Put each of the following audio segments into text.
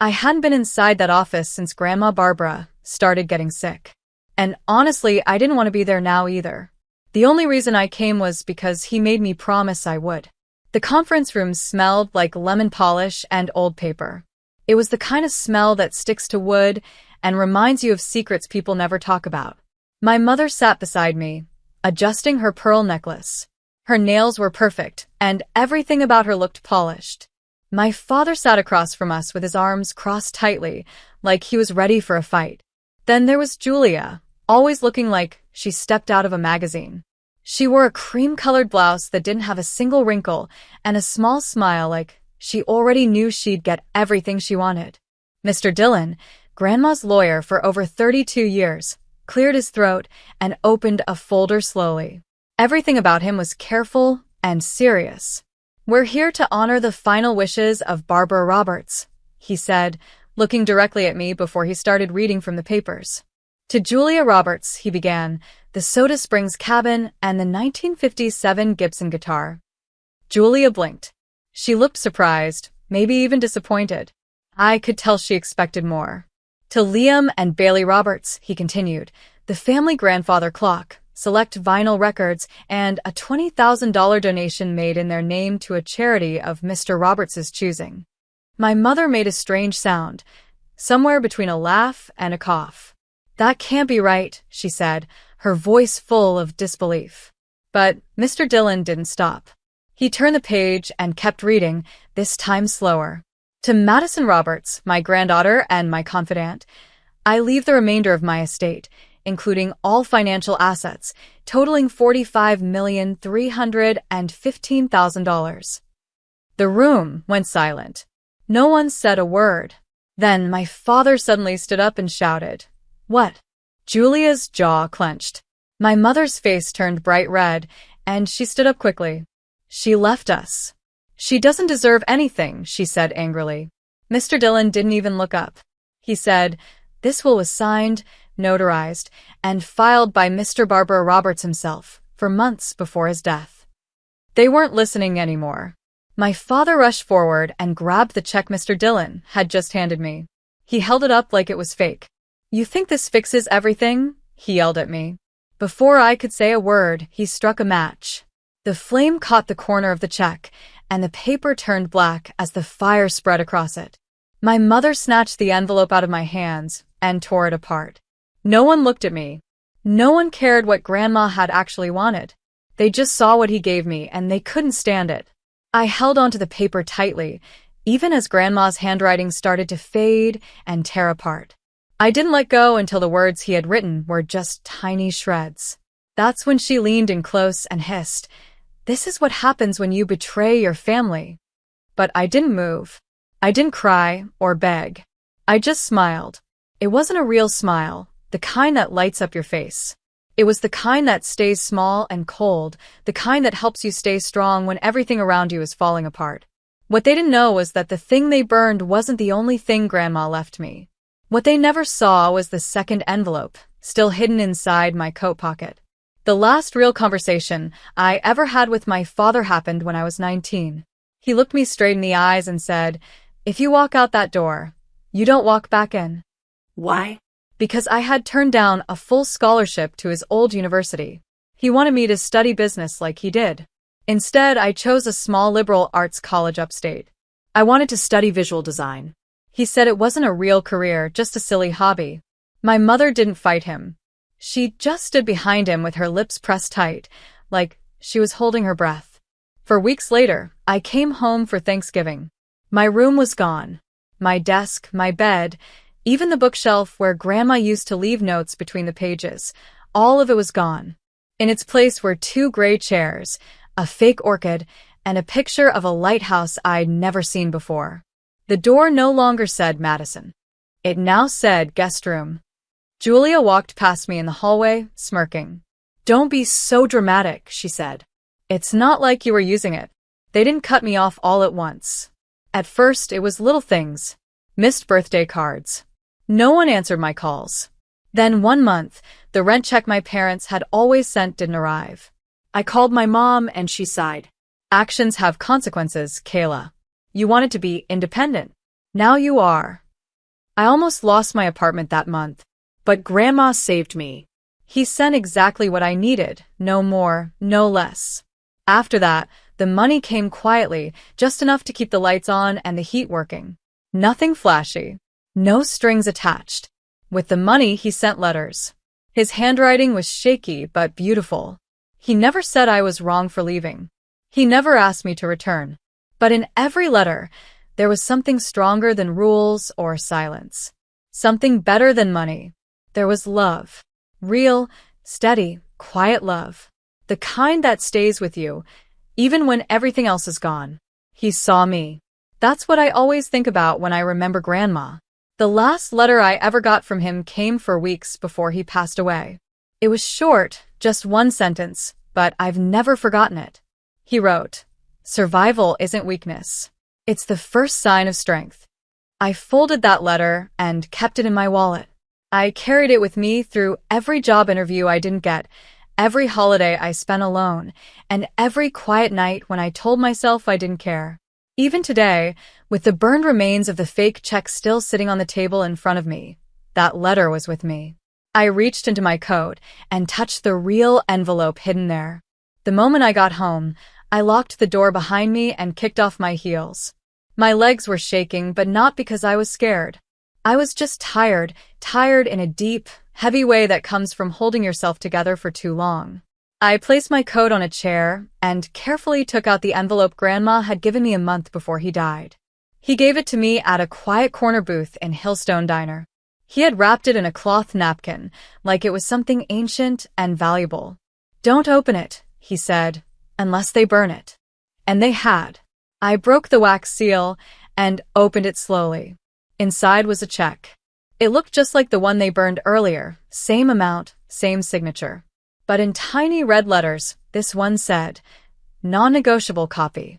I hadn't been inside that office since Grandma Barbara started getting sick. And honestly, I didn't want to be there now either. The only reason I came was because he made me promise I would. The conference room smelled like lemon polish and old paper. It was the kind of smell that sticks to wood and reminds you of secrets people never talk about. My mother sat beside me, adjusting her pearl necklace. Her nails were perfect, and everything about her looked polished. My father sat across from us with his arms crossed tightly, like he was ready for a fight. Then there was Julia, always looking like she stepped out of a magazine. She wore a cream-colored blouse that didn't have a single wrinkle and a small smile like she already knew she'd get everything she wanted. Mr. Dillon, Grandma's lawyer for over 32 years, cleared his throat and opened a folder slowly. Everything about him was careful and serious. "We're here to honor the final wishes of Barbara Roberts," he said, looking directly at me before he started reading from the papers. "To Julia Roberts," he began, "the Soda Springs cabin and the 1957 Gibson guitar." Julia blinked. She looked surprised, maybe even disappointed. I could tell she expected more. "To Liam and Bailey Roberts," he continued, "the family grandfather clock, select vinyl records, and a $20,000 donation made in their name to a charity of Mr. Roberts's choosing." My mother made a strange sound, somewhere between a laugh and a cough. "That can't be right," she said, her voice full of disbelief. But Mr. Dillon didn't stop. He turned the page and kept reading, this time slower. "To Madison Roberts, my granddaughter and my confidant, I leave the remainder of my estate, including all financial assets, totaling $45,315,000. The room went silent. No one said a word. Then my father suddenly stood up and shouted, "What?" Julia's jaw clenched. My mother's face turned bright red, and she stood up quickly. "She left us. She doesn't deserve anything," she said angrily. Mr. Dillon didn't even look up. He said, "This will was signed, notarized, and filed by Mr. Barbara Roberts himself for months before his death." They weren't listening anymore. My father rushed forward and grabbed the check Mr. Dillon had just handed me. He held it up like it was fake. "You think this fixes everything?" he yelled at me. Before I could say a word, he struck a match. The flame caught the corner of the check, and the paper turned black as the fire spread across it. My mother snatched the envelope out of my hands and tore it apart. No one looked at me. No one cared what Grandma had actually wanted. They just saw what he gave me, and they couldn't stand it. I held onto the paper tightly, even as Grandma's handwriting started to fade and tear apart. I didn't let go until the words he had written were just tiny shreds. That's when she leaned in close and hissed, "This is what happens when you betray your family." But I didn't move. I didn't cry or beg. I just smiled. It wasn't a real smile, the kind that lights up your face. It was the kind that stays small and cold, the kind that helps you stay strong when everything around you is falling apart. What they didn't know was that the thing they burned wasn't the only thing Grandma left me. What they never saw was the second envelope, still hidden inside my coat pocket. The last real conversation I ever had with my father happened when I was 19. He looked me straight in the eyes and said, "If you walk out that door, you don't walk back in." Why? Because I had turned down a full scholarship to his old university. He wanted me to study business like he did. Instead, I chose a small liberal arts college upstate. I wanted to study visual design. He said it wasn't a real career, just a silly hobby. My mother didn't fight him. She just stood behind him with her lips pressed tight, like she was holding her breath. For weeks later, I came home for Thanksgiving. My room was gone. My desk, my bed, even the bookshelf where Grandma used to leave notes between the pages, all of it was gone. In its place were 2 gray chairs, a fake orchid, and a picture of a lighthouse I'd never seen before. The door no longer said Madison. It now said guest room. Julia walked past me in the hallway, smirking. "Don't be so dramatic," she said. "It's not like you were using it. They didn't cut me off all at once. At first, it was little things. Missed birthday cards. No one answered my calls. Then one month, the rent check my parents had always sent didn't arrive. I called my mom and she sighed. Actions have consequences, Kayla. You wanted to be independent. Now you are. I almost lost my apartment that month, but Grandma saved me. He sent exactly what I needed, no more, no less. After that, the money came quietly, just enough to keep the lights on and the heat working. Nothing flashy. No strings attached. With the money, he sent letters. His handwriting was shaky but beautiful. He never said I was wrong for leaving. He never asked me to return. But in every letter, there was something stronger than rules or silence. Something better than money. There was love. Real, steady, quiet love. The kind that stays with you, even when everything else is gone. He saw me. That's what I always think about when I remember Grandma. The last letter I ever got from him came for weeks before he passed away. It was short, just one sentence, but I've never forgotten it. He wrote, "Survival isn't weakness. It's the first sign of strength." I folded that letter and kept it in my wallet. I carried it with me through every job interview I didn't get, every holiday I spent alone, and every quiet night when I told myself I didn't care. Even today, with the burned remains of the fake check still sitting on the table in front of me, that letter was with me. I reached into my coat and touched the real envelope hidden there. The moment I got home, I locked the door behind me and kicked off my heels. My legs were shaking, but not because I was scared. I was just tired in a deep, heavy way that comes from holding yourself together for too long. I placed my coat on a chair and carefully took out the envelope Grandma had given me a month before he died. He gave it to me at a quiet corner booth in Hillstone Diner. He had wrapped it in a cloth napkin, like it was something ancient and valuable. "Don't open it," he said, "unless they burn it." And they had. I broke the wax seal and opened it slowly. Inside was a check. It looked just like the one they burned earlier, same amount, same signature. But in tiny red letters, this one said, "Non-negotiable copy."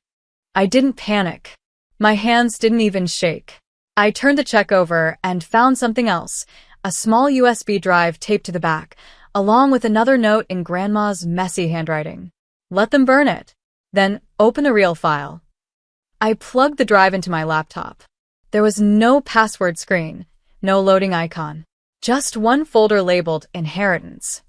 I didn't panic. My hands didn't even shake. I turned the check over and found something else, a small USB drive taped to the back, along with another note in Grandma's messy handwriting. "Let them burn it. Then open the real file." I plugged the drive into my laptop. There was no password screen, no loading icon. Just one folder labeled Inheritance.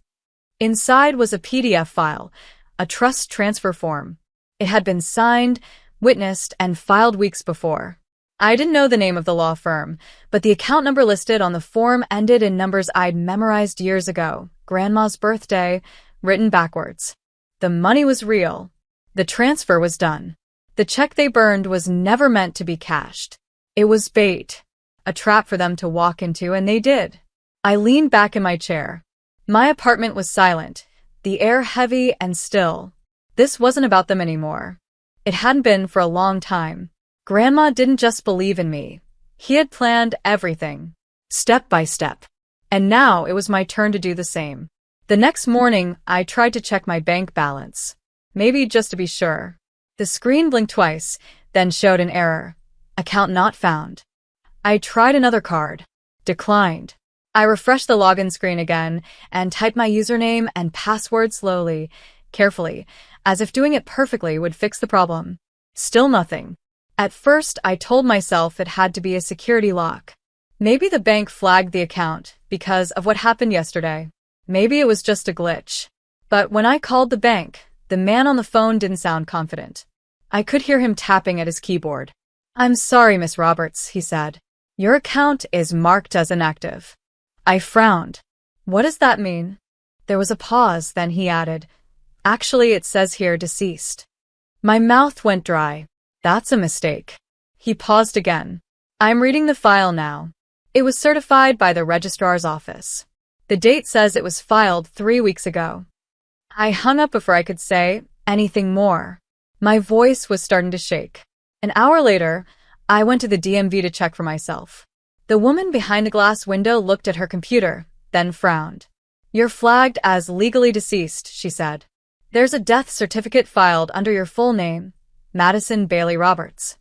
Inside was a PDF file, a trust transfer form. It had been signed, witnessed, and filed weeks before. I didn't know the name of the law firm, but the account number listed on the form ended in numbers I'd memorized years ago, Grandma's birthday, written backwards. The money was real. The transfer was done. The check they burned was never meant to be cashed. It was bait, a trap for them to walk into, and they did. I leaned back in my chair. My apartment was silent, the air heavy and still. This wasn't about them anymore. It hadn't been for a long time. Grandma didn't just believe in me. He had planned everything, step by step. And now it was my turn to do the same. The next morning, I tried to check my bank balance. Maybe just to be sure. The screen blinked twice, then showed an error. Account not found. I tried another card. Declined. I refreshed the login screen again and typed my username and password slowly, carefully, as if doing it perfectly would fix the problem. Still nothing. At first, I told myself it had to be a security lock. Maybe the bank flagged the account because of what happened yesterday. Maybe it was just a glitch. But when I called the bank, the man on the phone didn't sound confident. I could hear him tapping at his keyboard. "I'm sorry, Miss Roberts," he said. "Your account is marked as inactive." I frowned. "What does that mean?" There was a pause, then he added, "Actually, it says here deceased." My mouth went dry. "That's a mistake." He paused again. "I'm reading the file now. It was certified by the registrar's office. The date says it was filed 3 weeks ago." I hung up before I could say anything more. My voice was starting to shake. An hour later, I went to the DMV to check for myself. The woman behind the glass window looked at her computer, then frowned. "You're flagged as legally deceased," she said. "There's a death certificate filed under your full name, Madison Bailey Roberts."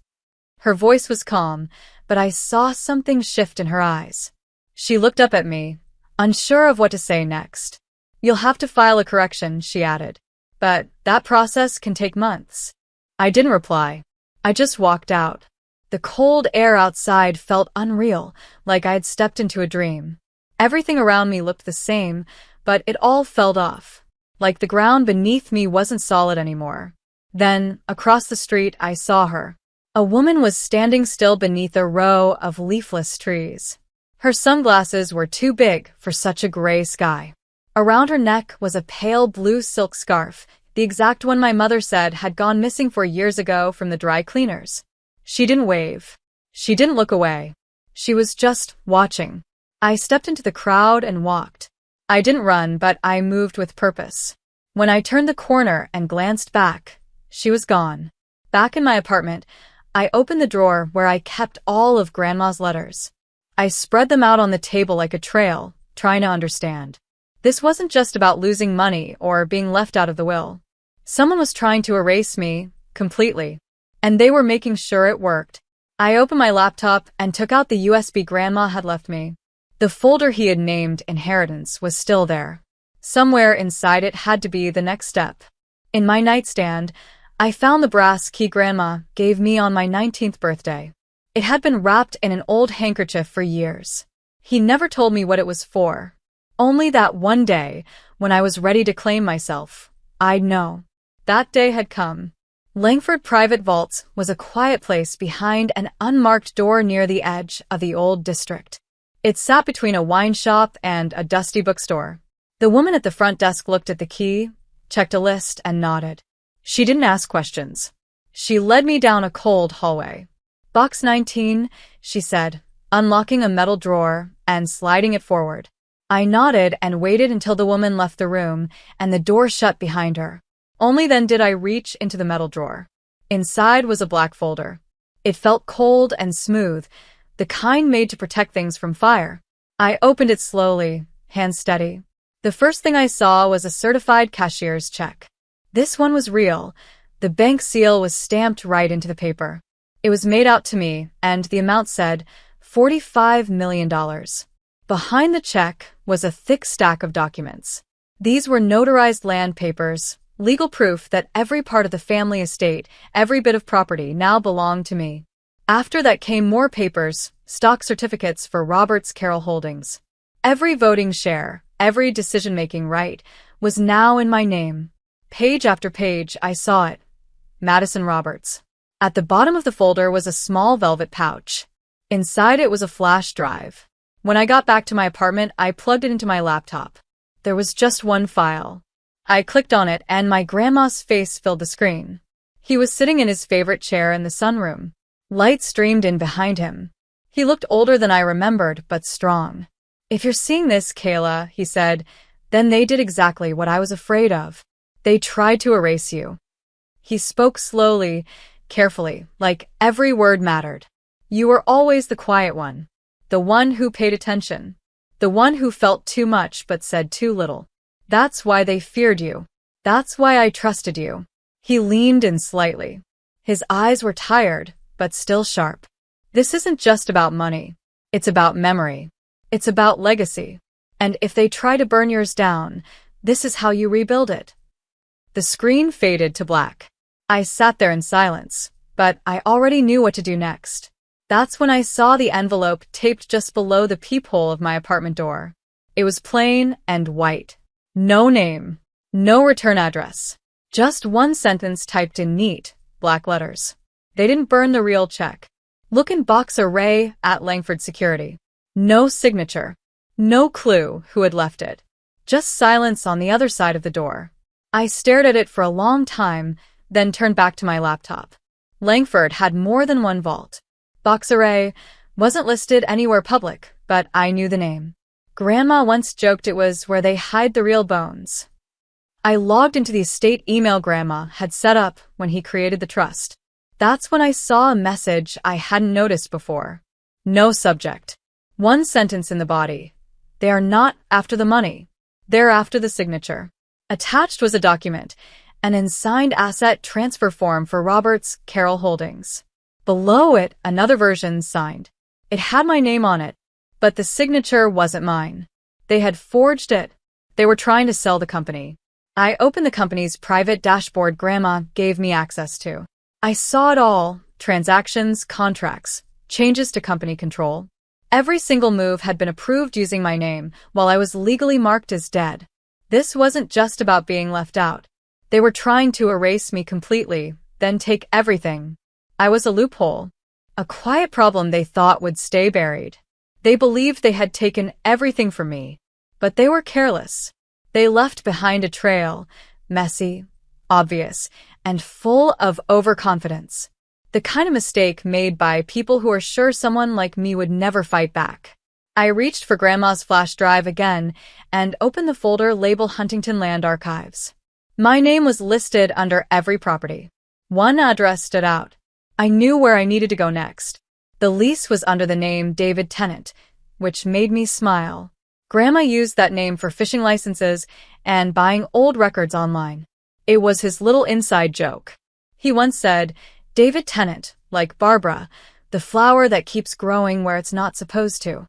Her voice was calm, but I saw something shift in her eyes. She looked up at me, unsure of what to say next. "You'll have to file a correction," she added. "But that process can take months." I didn't reply. I just walked out. The cold air outside felt unreal, like I had stepped into a dream. Everything around me looked the same, but it all felt off, like the ground beneath me wasn't solid anymore. Then, across the street, I saw her. A woman was standing still beneath a row of leafless trees. Her sunglasses were too big for such a gray sky. Around her neck was a pale blue silk scarf, the exact one my mother said had gone missing 4 years ago from the dry cleaners. She didn't wave. She didn't look away. She was just watching. I stepped into the crowd and walked. I didn't run, but I moved with purpose. When I turned the corner and glanced back, she was gone. Back in my apartment, I opened the drawer where I kept all of Grandma's letters. I spread them out on the table like a trail, trying to understand. This wasn't just about losing money or being left out of the will. Someone was trying to erase me, completely. And they were making sure it worked. I opened my laptop and took out the USB Grandma had left me. The folder he had named Inheritance was still there. Somewhere inside it had to be the next step. In my nightstand, I found the brass key Grandma gave me on my 19th birthday. It had been wrapped in an old handkerchief for years. He never told me what it was for. Only that one day, when I was ready to claim myself, I'd know. That day had come. Langford Private Vaults was a quiet place behind an unmarked door near the edge of the old district. It sat between a wine shop and a dusty bookstore. The woman at the front desk looked at the key, checked a list, and nodded. She didn't ask questions. She led me down a cold hallway. Box 19, she said, unlocking a metal drawer and sliding it forward. I nodded and waited until the woman left the room and the door shut behind her. Only then did I reach into the metal drawer. Inside was a black folder. It felt cold and smooth, the kind made to protect things from fire. I opened it slowly, hands steady. The first thing I saw was a certified cashier's check. This one was real. The bank seal was stamped right into the paper. It was made out to me, and the amount said $45 million. Behind the check was a thick stack of documents. These were notarized land papers, legal proof that every part of the family estate, every bit of property now belonged to me. After that came more papers, stock certificates for Robert's Carroll Holdings. Every voting share, every decision-making right, was now in my name. Page after page, I saw it. Madison Roberts. At the bottom of the folder was a small velvet pouch. Inside it was a flash drive. When I got back to my apartment, I plugged it into my laptop. There was just one file. I clicked on it and my grandma's face filled the screen. He was sitting in his favorite chair in the sunroom. Light streamed in behind him. He looked older than I remembered, but strong. "If you're seeing this, Kayla," he said, "then they did exactly what I was afraid of. They tried to erase you." He spoke slowly, carefully, like every word mattered. "You were always the quiet one. The one who paid attention. The one who felt too much but said too little. That's why they feared you. That's why I trusted you." He leaned in slightly. His eyes were tired, but still sharp. "This isn't just about money. It's about memory. It's about legacy. And if they try to burn yours down, this is how you rebuild it." The screen faded to black. I sat there in silence, but I already knew what to do next. That's when I saw the envelope taped just below the peephole of my apartment door. It was plain and white. No name. No return address. Just one sentence typed in neat, black letters. They didn't burn the real check. "Look in box array at Langford Security." No signature. No clue who had left it. Just silence on the other side of the door. I stared at it for a long time, then turned back to my laptop. Langford had more than one vault. Box array wasn't listed anywhere public, but I knew the name. Grandma once joked it was where they hide the real bones. I logged into the estate email Grandma had set up when he created the trust. That's when I saw a message I hadn't noticed before. No subject. One sentence in the body. "They are not after the money. They're after the signature." Attached was a document, an unsigned asset transfer form for Robert's Carroll Holdings. Below it, another version signed. It had my name on it, but the signature wasn't mine. They had forged it. They were trying to sell the company. I opened the company's private dashboard Grandma gave me access to. I saw it all, transactions, contracts, changes to company control. Every single move had been approved using my name, while I was legally marked as dead. This wasn't just about being left out. They were trying to erase me completely, then take everything. I was a loophole. A quiet problem they thought would stay buried. They believed they had taken everything from me. But they were careless. They left behind a trail, messy, obvious, and full of overconfidence. The kind of mistake made by people who are sure someone like me would never fight back. I reached for Grandma's flash drive again and opened the folder labeled Huntington Land Archives. My name was listed under every property. One address stood out. I knew where I needed to go next. The lease was under the name David Tennant, which made me smile. Grandma used that name for fishing licenses and buying old records online. It was his little inside joke. He once said, David Tennant, like Barbara, the flower that keeps growing where it's not supposed to.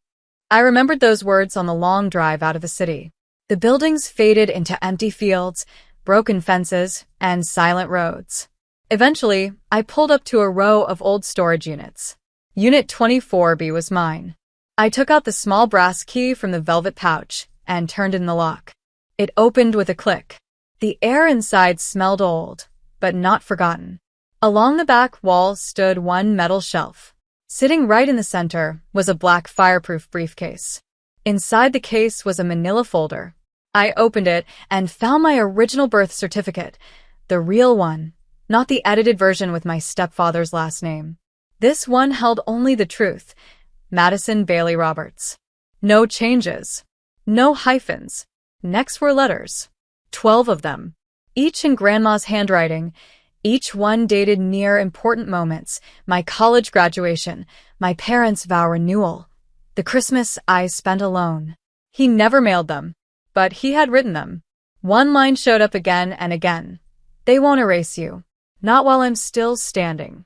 I remembered those words on the long drive out of the city. The buildings faded into empty fields, broken fences, and silent roads. Eventually, I pulled up to a row of old storage units. Unit 24B was mine. I took out the small brass key from the velvet pouch and turned in the lock. It opened with a click. The air inside smelled old, but not forgotten. Along the back wall stood one metal shelf. Sitting right in the center was a black fireproof briefcase. Inside the case was a manila folder. I opened it and found my original birth certificate, the real one, not the edited version with my stepfather's last name. This one held only the truth, Madison Bailey Roberts. No changes. No hyphens. Next were letters. 12 of them. Each in Grandma's handwriting. Each one dated near important moments, my college graduation, my parents' vow renewal, the Christmas I spent alone. He never mailed them, but he had written them. One line showed up again and again. They won't erase you. Not while I'm still standing.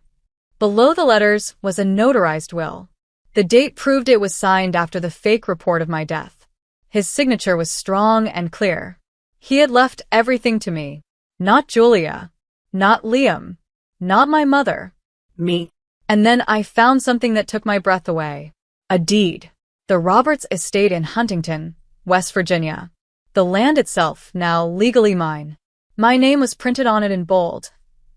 Below the letters was a notarized will. The date proved it was signed after the fake report of my death. His signature was strong and clear. He had left everything to me. Not Julia. Not Liam. Not my mother. Me. And then I found something that took my breath away. A deed. The Roberts estate in Huntington, West Virginia. The land itself now legally mine. My name was printed on it in bold.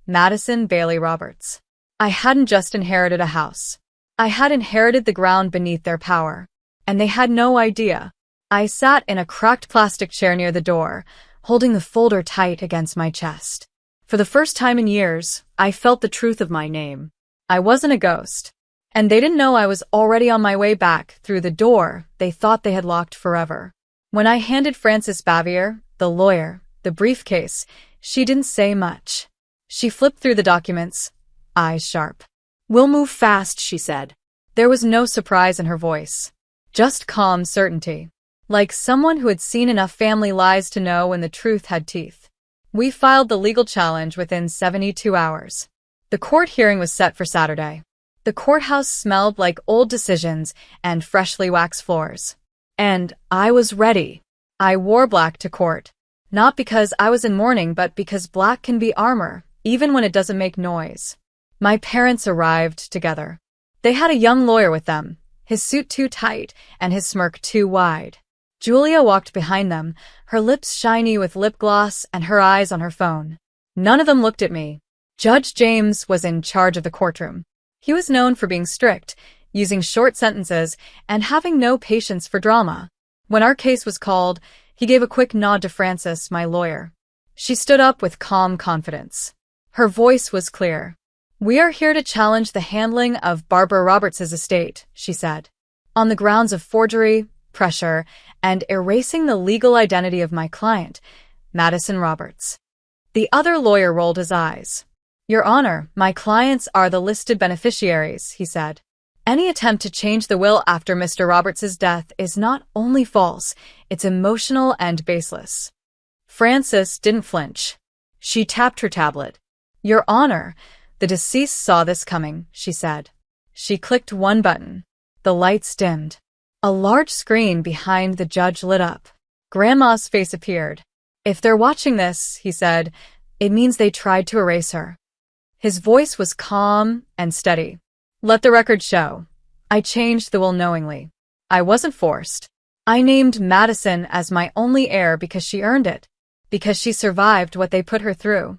Madison Bailey Roberts. I hadn't just inherited a house. I had inherited the ground beneath their power. And they had no idea. I sat in a cracked plastic chair near the door, holding the folder tight against my chest. For the first time in years, I felt the truth of my name. I wasn't a ghost. And they didn't know I was already on my way back through the door they thought they had locked forever. When I handed Frances Bavier, the lawyer, the briefcase, she didn't say much. She flipped through the documents, eyes sharp. "We'll move fast," she said. There was no surprise in her voice. Just calm certainty. Like someone who had seen enough family lies to know when the truth had teeth. We filed the legal challenge within 72 hours. The court hearing was set for Saturday. The courthouse smelled like old decisions and freshly waxed floors. And I was ready. I wore black to court. Not because I was in mourning, but because black can be armor, even when it doesn't make noise. My parents arrived together. They had a young lawyer with them, his suit too tight and his smirk too wide. Julia walked behind them, her lips shiny with lip gloss and her eyes on her phone. None of them looked at me. Judge James was in charge of the courtroom. He was known for being strict, using short sentences, and having no patience for drama. When our case was called, he gave a quick nod to Frances, my lawyer. She stood up with calm confidence. Her voice was clear. "We are here to challenge the handling of Barbara Roberts' estate," she said, "on the grounds of forgery, pressure, and erasing the legal identity of my client, Madison Roberts." The other lawyer rolled his eyes. "Your Honor, my clients are the listed beneficiaries," he said. "Any attempt to change the will after Mr. Roberts' death is not only false, it's emotional and baseless." Frances didn't flinch. She tapped her tablet. "Your Honor, the deceased saw this coming," she said. She clicked one button. The lights dimmed. A large screen behind the judge lit up. Grandma's face appeared. "If they're watching this," he said, "it means they tried to erase her." His voice was calm and steady. Let the record show. I changed the will knowingly. I wasn't forced. I named Madison as my only heir because she earned it, because she survived what they put her through.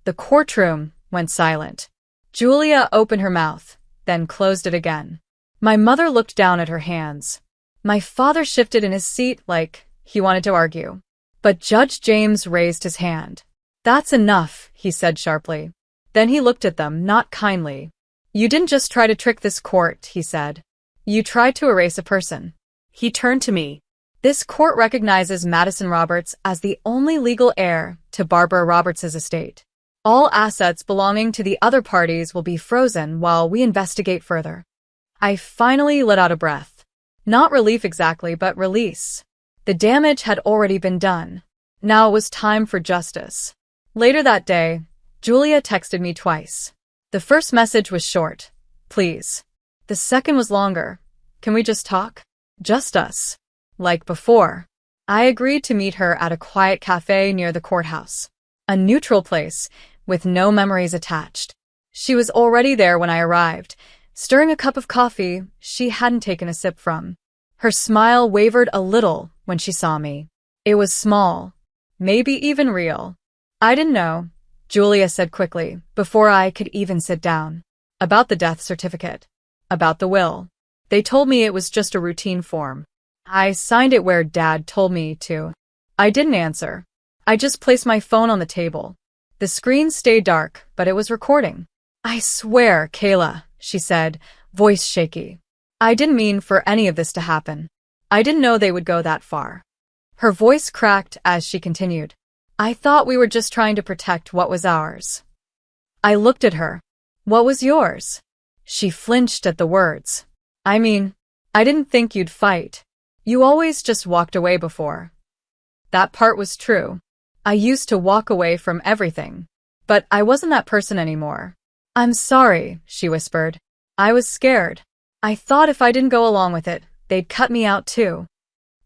The courtroom went silent. Julia opened her mouth, then closed it again. My mother looked down at her hands. My father shifted in his seat like he wanted to argue. But Judge James raised his hand. That's enough, he said sharply. Then he looked at them, not kindly. You didn't just try to trick this court, he said. You tried to erase a person. He turned to me. This court recognizes Madison Roberts as the only legal heir to Barbara Roberts' estate. All assets belonging to the other parties will be frozen while we investigate further. I finally let out a breath. Not relief exactly, but release. The damage had already been done. Now it was time for justice. Later that day, Julia texted me twice. The first message was short. Please. The second was longer. Can we just talk? Just us. Like before. I agreed to meet her at a quiet cafe near the courthouse. A neutral place, with no memories attached. She was already there when I arrived, stirring a cup of coffee she hadn't taken a sip from. Her smile wavered a little when she saw me. It was small, maybe even real. I didn't know, Julia said quickly, before I could even sit down. About the death certificate. About the will. They told me it was just a routine form. I signed it where Dad told me to. I didn't answer. I just placed my phone on the table. The screen stayed dark, but it was recording. I swear, Kayla, she said, voice shaky. I didn't mean for any of this to happen. I didn't know they would go that far. Her voice cracked as she continued. I thought we were just trying to protect what was ours. I looked at her. What was yours? She flinched at the words. I mean, I didn't think you'd fight. You always just walked away before. That part was true. I used to walk away from everything. But I wasn't that person anymore. I'm sorry, she whispered. I was scared. I thought if I didn't go along with it, they'd cut me out too.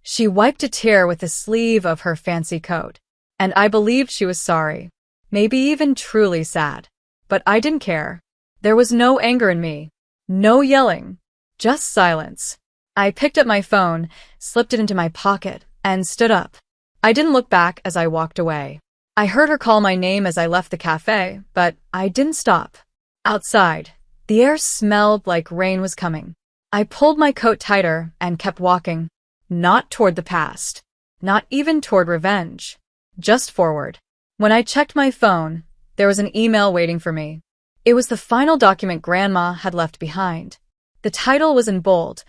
She wiped a tear with the sleeve of her fancy coat. And I believed she was sorry. Maybe even truly sad. But I didn't care. There was no anger in me. No yelling. Just silence. I picked up my phone, slipped it into my pocket, and stood up. I didn't look back as I walked away. I heard her call my name as I left the cafe, but I didn't stop. Outside, the air smelled like rain was coming. I pulled my coat tighter and kept walking. Not toward the past. Not even toward revenge. Just forward. When I checked my phone, there was an email waiting for me. It was the final document Grandma had left behind. The title was in bold,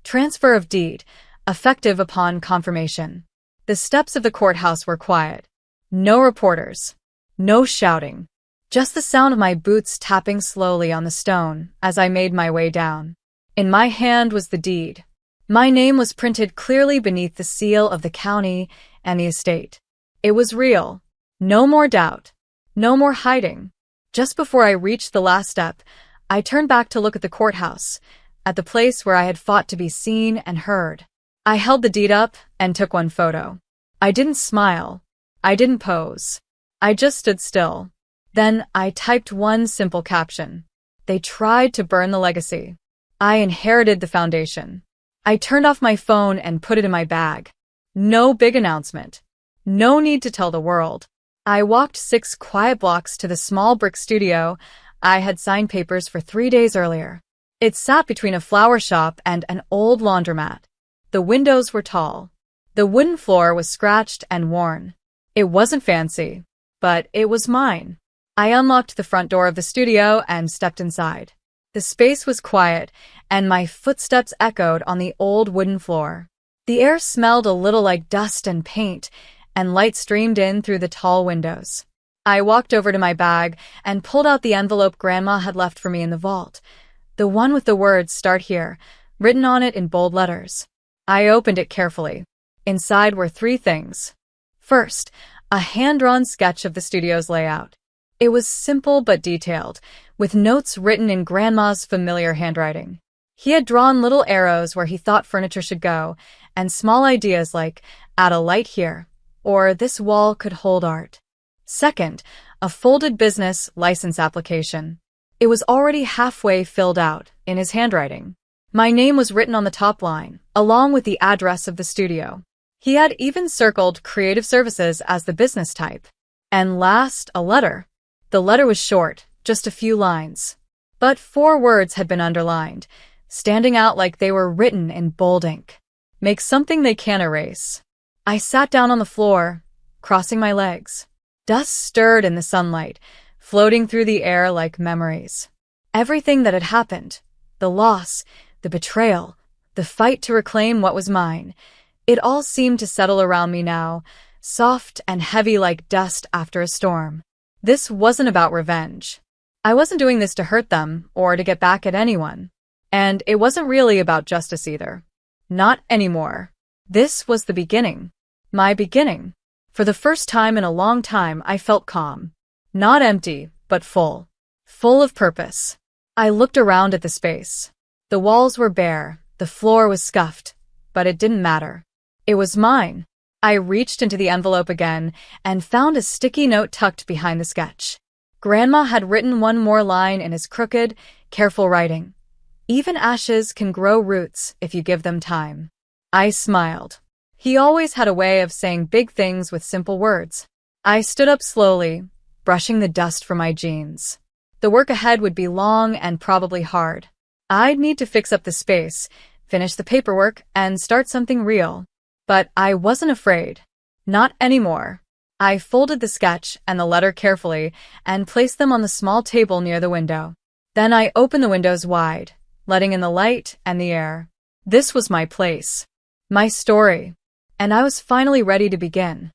Transfer of Deed, effective upon confirmation. The steps of the courthouse were quiet. No reporters. No shouting. Just the sound of my boots tapping slowly on the stone as I made my way down. In my hand was the deed. My name was printed clearly beneath the seal of the county and the estate. It was real. No more doubt. No more hiding. Just before I reached the last step, I turned back to look at the courthouse, at the place where I had fought to be seen and heard. I held the deed up and took one photo. I didn't smile. I didn't pose. I just stood still. Then I typed one simple caption. They tried to burn the legacy. I inherited the foundation. I turned off my phone and put it in my bag. No big announcement. No need to tell the world. I walked 6 quiet blocks to the small brick studio I had signed papers for 3 days earlier. It sat between a flower shop and an old laundromat. The windows were tall. The wooden floor was scratched and worn. It wasn't fancy, but it was mine. I unlocked the front door of the studio and stepped inside. The space was quiet, and my footsteps echoed on the old wooden floor. The air smelled a little like dust and paint, and light streamed in through the tall windows. I walked over to my bag and pulled out the envelope Grandma had left for me in the vault, the one with the words "Start Here" written on it in bold letters. I opened it carefully. Inside were 3 things. First, a hand-drawn sketch of the studio's layout. It was simple but detailed, with notes written in Grandma's familiar handwriting. He had drawn little arrows where he thought furniture should go, and small ideas like, add a light here, or this wall could hold art. Second, a folded business license application. It was already halfway filled out, in his handwriting. My name was written on the top line, along with the address of the studio. He had even circled creative services as the business type. And last, a letter. The letter was short, just a few lines. But 4 words had been underlined, standing out like they were written in bold ink. Make something they can't erase. I sat down on the floor, crossing my legs. Dust stirred in the sunlight, floating through the air like memories. Everything that had happened, the loss, the betrayal, the fight to reclaim what was mine, it all seemed to settle around me now, soft and heavy like dust after a storm. This wasn't about revenge. I wasn't doing this to hurt them or to get back at anyone. And it wasn't really about justice either. Not anymore. This was the beginning. My beginning. For the first time in a long time, I felt calm. Not empty, but full. Full of purpose. I looked around at the space. The walls were bare, the floor was scuffed, but it didn't matter. It was mine. I reached into the envelope again and found a sticky note tucked behind the sketch. Grandma had written one more line in his crooked, careful writing. Even ashes can grow roots if you give them time. I smiled. He always had a way of saying big things with simple words. I stood up slowly, brushing the dust from my jeans. The work ahead would be long and probably hard. I'd need to fix up the space, finish the paperwork, and start something real. But I wasn't afraid. Not anymore. I folded the sketch and the letter carefully and placed them on the small table near the window. Then I opened the windows wide, letting in the light and the air. This was my place. My story. And I was finally ready to begin.